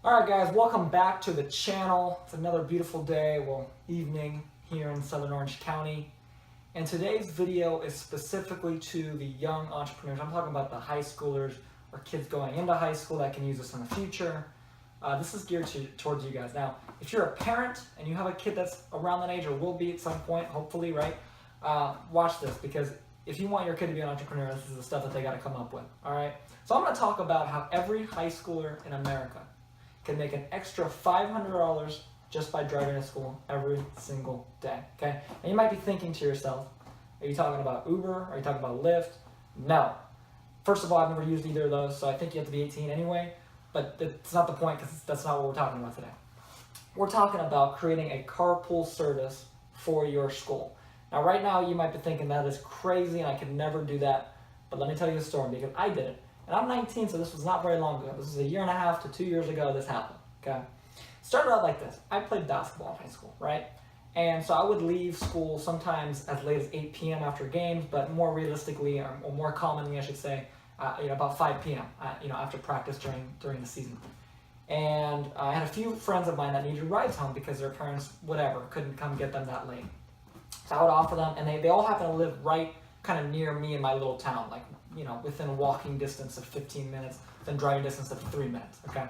Alright guys, welcome back to the channel. It's another beautiful day, well, evening here in Southern Orange County. And today's video is specifically to the young entrepreneurs. I'm talking about the high schoolers or kids going into high school that can use this in the future. This is geared towards you guys. Now, if you're a parent and you have a kid that's around that age or will be at some point, hopefully, right? Watch this, because if you want your kid to be an entrepreneur, this is the stuff that they got to come up with, all right? So I'm going to talk about how every high schooler in America can make an extra $500 just by driving to school every single day, okay? And you might be thinking to yourself, are you talking about Uber? Are you talking about Lyft? No. First of all, I've never used either of those, so I think you have to be 18 anyway, but it's not the point because that's not what we're talking about today. We're talking about creating a carpool service for your school. Now, right now, you might be thinking that is crazy and I could never do that, but let me tell you a story because I did it. And I'm 19, so this was not very long ago. This was 1.5 to 2 years ago this happened, okay? Started out like this. I played basketball in high school, right? And so I would leave school sometimes as late as 8 p.m. after games, but more realistically, or more commonly, I should say, about 5 p.m. After practice during the season. And I had a few friends of mine that needed rides home because their parents, whatever, couldn't come get them that late. So I would offer them, and they all happen to live right kind of near me in my little town, like, within walking distance of 15 minutes, then driving distance of 3 minutes, okay?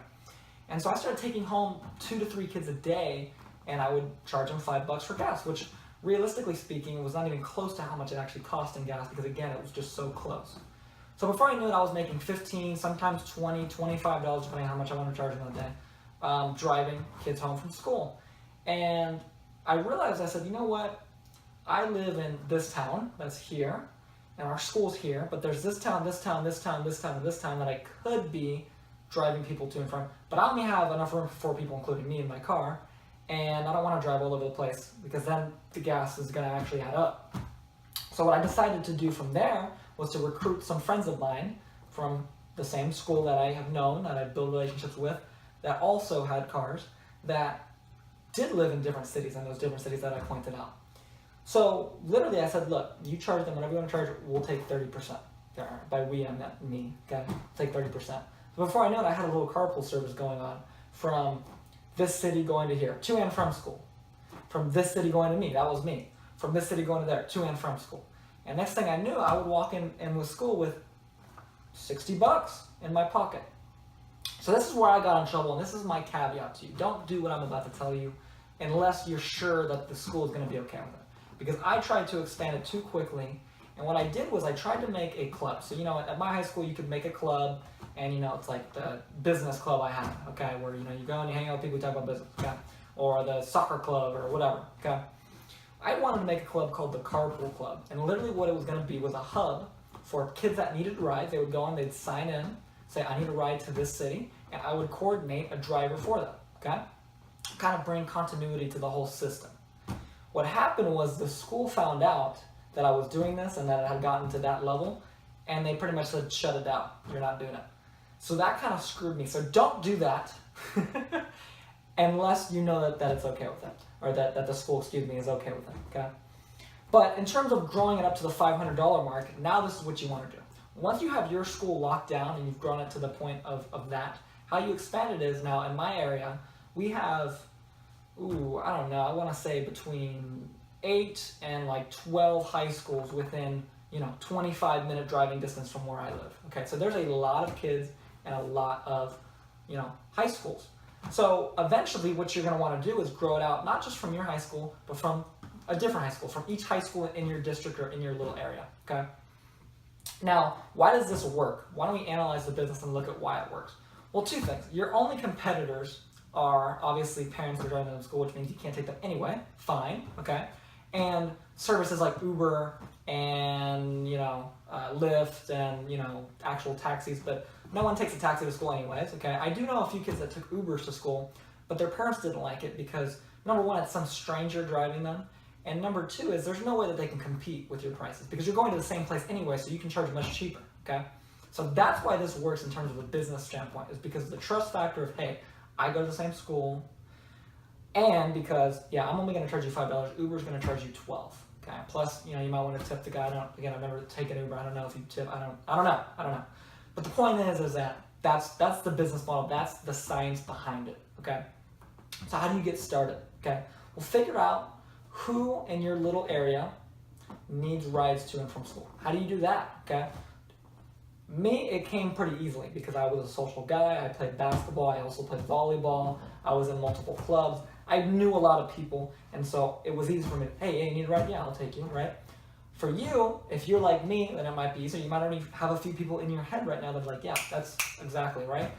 And so I started taking home 2 to 3 kids a day, and I would charge them $5 for gas, which realistically speaking was not even close to how much it actually cost in gas because, again, it was just so close. So before I knew it, I was making $15, sometimes $20, $25, depending on how much I wanted to charge them that day, driving kids home from school. And I realized, I said, you know what? I live in this town that's here, and our school's here, but there's this town, this town, this town, this town, and this town that I could be driving people to and from, but I only have enough room for 4 people, including me in my car, and I don't want to drive all over the place because then the gas is going to actually add up. So what I decided to do from there was to recruit some friends of mine from the same school that I have known, that I built relationships with, that also had cars, that did live in different cities, and those different cities that I pointed out. So literally I said, look, you charge them whatever you want to charge, we'll take 30%. By we, I meant me, okay? Take 30%. So before I knew it, I had a little carpool service going on from this city going to here, to and from school. From this city going to me, that was me. From this city going to there, to and from school. And next thing I knew, I would walk in with school with $60 in my pocket. So this is where I got in trouble, and this is my caveat to you. Don't do what I'm about to tell you unless you're sure that the school is going to be okay with it. Because I tried to expand it too quickly, and what I did was I tried to make a club. So, at my high school, you could make a club, and, it's like the business club I had, okay, where, you go and you hang out with people who talk about business, okay, or the soccer club or whatever, okay. I wanted to make a club called the Carpool Club, and literally what it was going to be was a hub for kids that needed rides. They would go and they'd sign in, say, I need a ride to this city, and I would coordinate a driver for them, okay, kind of bring continuity to the whole system. What happened was the school found out that I was doing this and that it had gotten to that level, and they pretty much said, shut it down, you're not doing it. So that kind of screwed me. So don't do that unless you know that it's okay with it, or that the school, is okay with it, okay? But in terms of growing it up to the $500 mark, now this is what you want to do. Once you have your school locked down and you've grown it to the point of that, how you expand it is now in my area, we have, I don't know, I want to say between 8 and like 12 high schools within, 25-minute driving distance from where I live. Okay, so there's a lot of kids and a lot of, high schools. So eventually what you're going to want to do is grow it out, not just from your high school, but from a different high school, from each high school in your district or in your little area, okay? Now, why does this work? Why don't we analyze the business and look at why it works? Well, 2 things. Your only competitors are obviously parents that are driving them to school, which means you can't take them anyway, fine, okay? And services like Uber and, Lyft and, actual taxis, but no one takes a taxi to school anyways, okay? I do know a few kids that took Ubers to school, but their parents didn't like it because, number one, it's some stranger driving them, and number 2 is there's no way that they can compete with your prices because you're going to the same place anyway, so you can charge much cheaper, okay? So that's why this works in terms of a business standpoint, is because of the trust factor of, hey, I go to the same school, and because, I'm only going to charge you $5, Uber's going to charge you $12, okay? Plus, you might want to tip the guy. I've never taken Uber. I don't know if you tip. I don't know. But the point is that That's the business model. That's the science behind it, okay? So how do you get started, okay? Well, figure out who in your little area needs rides to and from school. How do you do that, okay? Me, it came pretty easily because I was a social guy. I played basketball. I also played volleyball. I was in multiple clubs. I knew a lot of people, and so it was easy for me. Hey, you need a ride? Yeah, I'll take you, right? For you, if you're like me, then it might be easier. You might already have a few people in your head right now that are like, yeah, that's exactly right.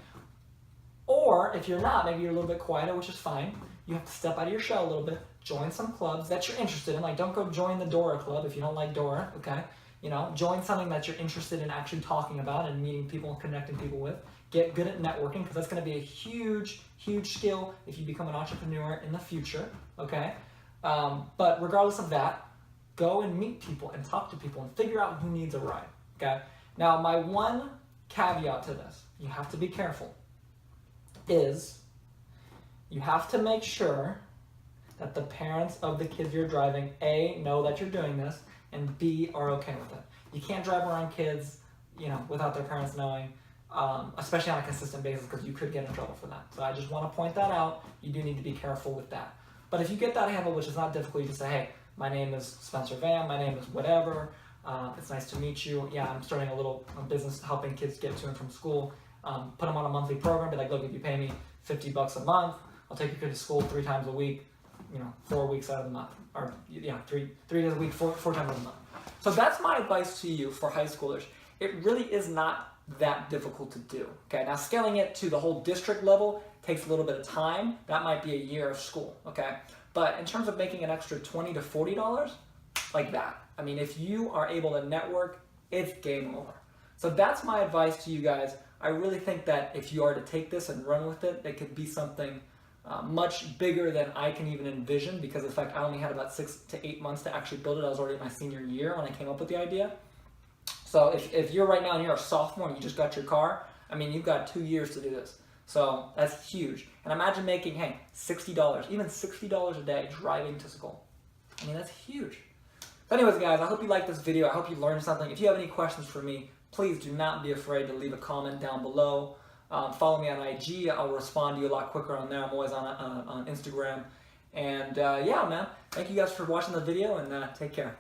Or if you're not, maybe you're a little bit quieter, which is fine. You have to step out of your shell a little bit, join some clubs that you're interested in. Like, don't go join the Dora Club if you don't like Dora, okay? You know, join something that you're interested in actually talking about and meeting people and connecting people with. Get good at networking, because that's going to be a huge, huge skill if you become an entrepreneur in the future, okay? But regardless of that, go and meet people and talk to people and figure out who needs a ride, okay? Now, my one caveat to this, you have to be careful, is you have to make sure that the parents of the kids you're driving, A, know that you're doing this, and B, are okay with it. You can't drive around kids, you know, without their parents knowing, especially on a consistent basis, because you could get in trouble for that. So I just want to point that out. You do need to be careful with that. But if you get that handle, which is not difficult, you can say, hey, my name is Spencer Vann, my name is whatever, it's nice to meet you. Yeah, I'm starting a little business helping kids get to and from school. Put them on a monthly program, be like, look, if you pay me $50 a month, I'll take your kid to school 3 times a week, you know, 4 weeks out of the month, or yeah, three days a week, four times a month. So that's my advice to you for high schoolers. It really is not that difficult to do. Okay, now scaling it to the whole district level takes a little bit of time. That might be a year of school, okay? But in terms of making an extra $20 to $40, like that, I mean, if you are able to network, it's game over. So that's my advice to you guys. I really think that if you are to take this and run with it, it could be something much bigger than I can even envision, because in fact I only had about 6 to 8 months to actually build it. I was already in my senior year when I came up with the idea. So if you're right now and you're a sophomore and you just got your car, I mean, you've got 2 years to do this. So that's huge. And imagine making, hey, $60, even $60 a day driving to school. I mean, that's huge. But anyways, guys, I hope you liked this video. I hope you learned something. If you have any questions for me, please do not be afraid to leave a comment down below. Follow me on IG. I'll respond to you a lot quicker on there. I'm always on Instagram. And yeah, man, thank you guys for watching the video, and take care.